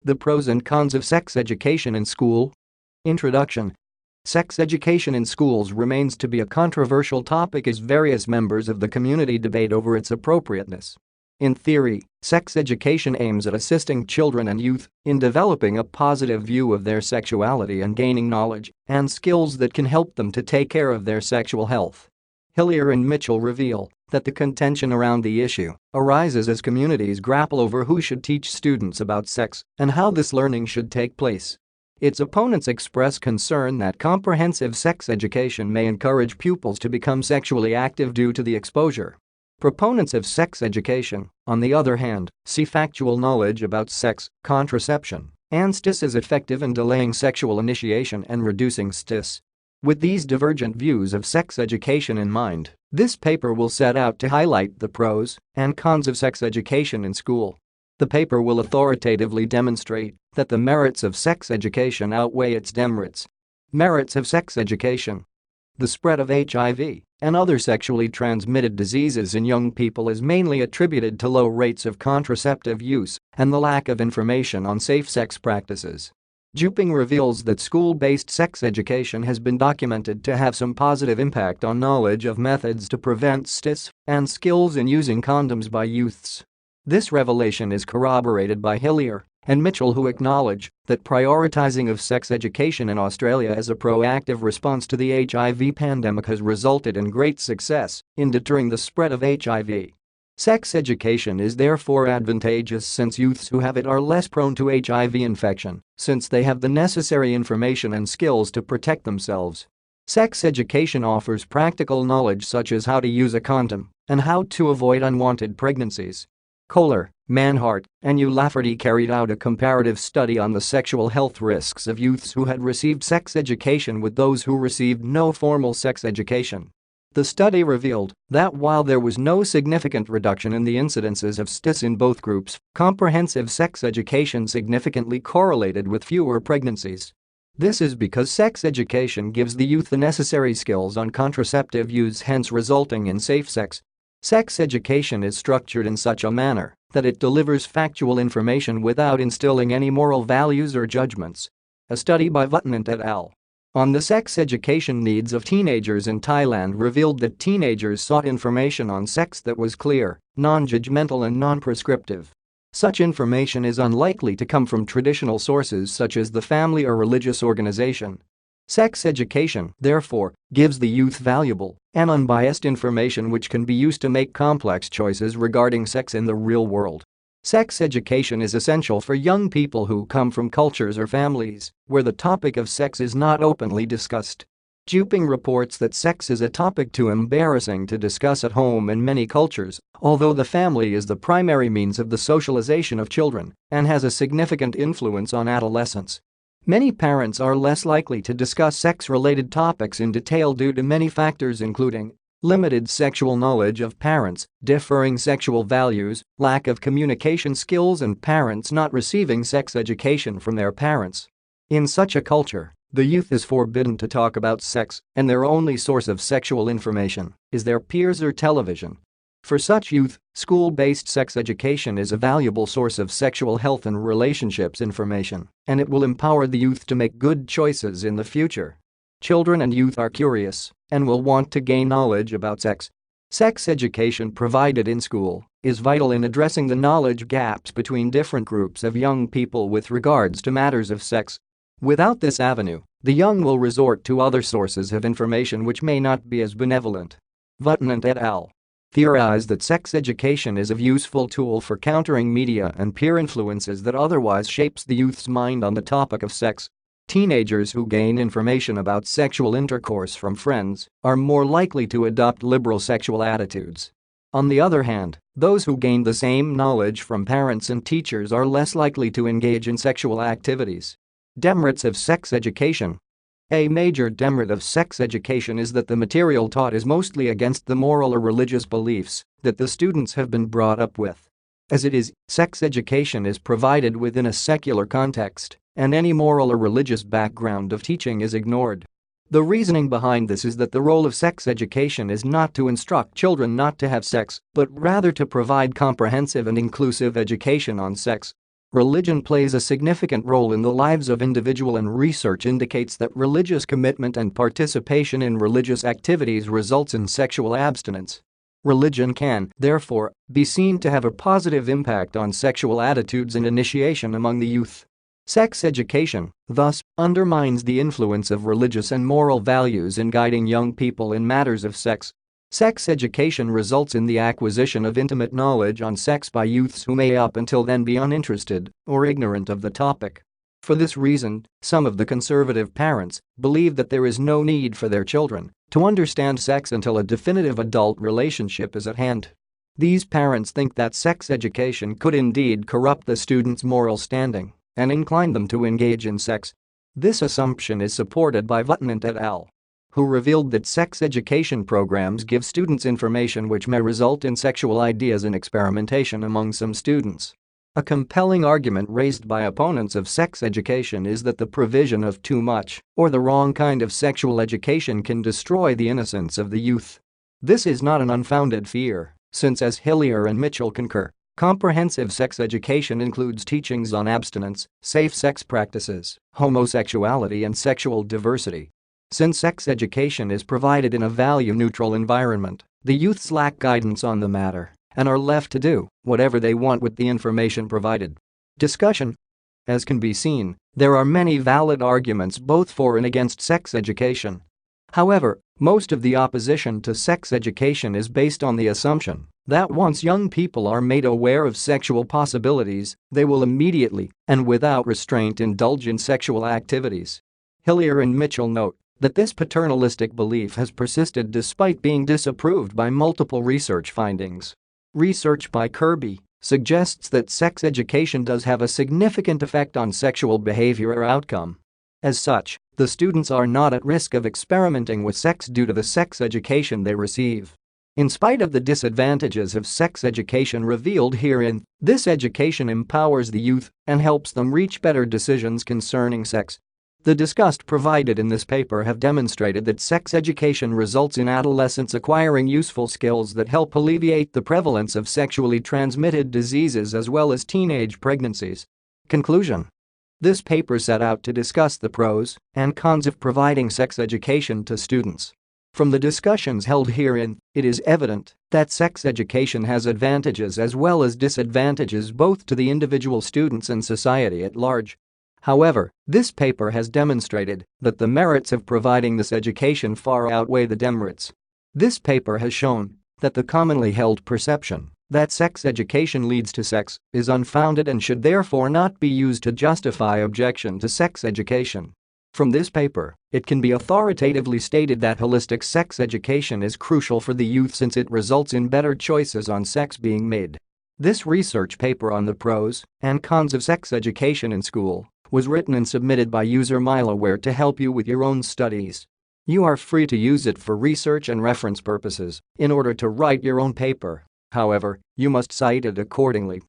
The pros and cons of sex education in school. Introduction. Sex education in schools remains to be a controversial topic as various members of the community debate over its appropriateness. In theory, sex education aims at assisting children and youth in developing a positive view of their sexuality and gaining knowledge and skills that can help them to take care of their sexual health. Hillier and Mitchell reveal that the contention around the issue arises as communities grapple over who should teach students about sex and how this learning should take place. Its opponents express concern that comprehensive sex education may encourage pupils to become sexually active due to the exposure. Proponents of sex education, on the other hand, see factual knowledge about sex, contraception, and STIS as effective in delaying sexual initiation and reducing STIS. With these divergent views of sex education in mind, this paper will set out to highlight the pros and cons of sex education in school. The paper will authoritatively demonstrate that the merits of sex education outweigh its demerits. Merits of sex education. The spread of HIV and other sexually transmitted diseases in young people is mainly attributed to low rates of contraceptive use and the lack of information on safe sex practices. Juping reveals that school-based sex education has been documented to have some positive impact on knowledge of methods to prevent STIS and skills in using condoms by youths. This revelation is corroborated by Hillier and Mitchell, who acknowledge that prioritizing of sex education in Australia as a proactive response to the HIV pandemic has resulted in great success in deterring the spread of HIV. Sex education is therefore advantageous since youths who have it are less prone to HIV infection, since they have the necessary information and skills to protect themselves. Sex education offers practical knowledge such as how to use a condom and how to avoid unwanted pregnancies. Kohler, Manhart, and Lafferty carried out a comparative study on the sexual health risks of youths who had received sex education with those who received no formal sex education. The study revealed that while there was no significant reduction in the incidences of STIS in both groups, comprehensive sex education significantly correlated with fewer pregnancies. This is because sex education gives the youth the necessary skills on contraceptive use, hence resulting in safe sex. Sex education is structured in such a manner that it delivers factual information without instilling any moral values or judgments. A study by Vutnant et al. On the sex education needs of teenagers in Thailand revealed that teenagers sought information on sex that was clear, non-judgmental and non-prescriptive. Such information is unlikely to come from traditional sources such as the family or religious organization. Sex education, therefore, gives the youth valuable and unbiased information which can be used to make complex choices regarding sex in the real world. Sex education is essential for young people who come from cultures or families where the topic of sex is not openly discussed. Juping reports that sex is a topic too embarrassing to discuss at home in many cultures, although the family is the primary means of the socialization of children and has a significant influence on adolescence. Many parents are less likely to discuss sex-related topics in detail due to many factors including limited sexual knowledge of parents, differing sexual values, lack of communication skills and parents not receiving sex education from their parents. In such a culture, the youth is forbidden to talk about sex and their only source of sexual information is their peers or television. For such youth, school-based sex education is a valuable source of sexual health and relationships information, and it will empower the youth to make good choices in the future. Children and youth are curious and will want to gain knowledge about sex. Sex education provided in school is vital in addressing the knowledge gaps between different groups of young people with regards to matters of sex. Without this avenue, the young will resort to other sources of information which may not be as benevolent. Vutnant et al. Theorize that sex education is a useful tool for countering media and peer influences that otherwise shapes the youth's mind on the topic of sex. Teenagers who gain information about sexual intercourse from friends are more likely to adopt liberal sexual attitudes. On the other hand, those who gain the same knowledge from parents and teachers are less likely to engage in sexual activities. Demerits of sex education. A major demerit of sex education is that the material taught is mostly against the moral or religious beliefs that the students have been brought up with. As it is, sex education is provided within a secular context, and any moral or religious background of teaching is ignored. The reasoning behind this is that the role of sex education is not to instruct children not to have sex, but rather to provide comprehensive and inclusive education on sex. Religion plays a significant role in the lives of individuals, and research indicates that religious commitment and participation in religious activities results in sexual abstinence. Religion can, therefore, be seen to have a positive impact on sexual attitudes and initiation among the youth. Sex education, thus, undermines the influence of religious and moral values in guiding young people in matters of sex. Sex education results in the acquisition of intimate knowledge on sex by youths who may up until then be uninterested or ignorant of the topic. For this reason, some of the conservative parents believe that there is no need for their children to understand sex until a definitive adult relationship is at hand. These parents think that sex education could indeed corrupt the students' moral standing and incline them to engage in sex. This assumption is supported by Vutnant et al., who revealed that sex education programs give students information which may result in sexual ideas and experimentation among some students. A compelling argument raised by opponents of sex education is that the provision of too much or the wrong kind of sexual education can destroy the innocence of the youth. This is not an unfounded fear, since, as Hillier and Mitchell concur, comprehensive sex education includes teachings on abstinence, safe sex practices, homosexuality, and sexual diversity. Since sex education is provided in a value-neutral environment, the youths lack guidance on the matter and are left to do whatever they want with the information provided. Discussion. As can be seen, there are many valid arguments both for and against sex education. However, most of the opposition to sex education is based on the assumption that once young people are made aware of sexual possibilities, they will immediately and without restraint indulge in sexual activities. Hillier and Mitchell note that this paternalistic belief has persisted despite being disapproved by multiple research findings. Research by Kirby suggests that sex education does have a significant effect on sexual behavior or outcome. As such, the students are not at risk of experimenting with sex due to the sex education they receive. In spite of the disadvantages of sex education revealed herein, this education empowers the youth and helps them reach better decisions concerning sex. The discussed provided in this paper have demonstrated that sex education results in adolescents acquiring useful skills that help alleviate the prevalence of sexually transmitted diseases as well as teenage pregnancies. Conclusion. This paper set out to discuss the pros and cons of providing sex education to students. From the discussions held herein, it is evident that sex education has advantages as well as disadvantages both to the individual students and society at large. However, this paper has demonstrated that the merits of providing this education far outweigh the demerits. This paper has shown that the commonly held perception that sex education leads to sex is unfounded and should therefore not be used to justify objection to sex education. From this paper, it can be authoritatively stated that holistic sex education is crucial for the youth since it results in better choices on sex being made. This research paper on the pros and cons of sex education in school was written and submitted by user Milaware to help you with your own studies. You are free to use it for research and reference purposes in order to write your own paper. However, you must cite it accordingly.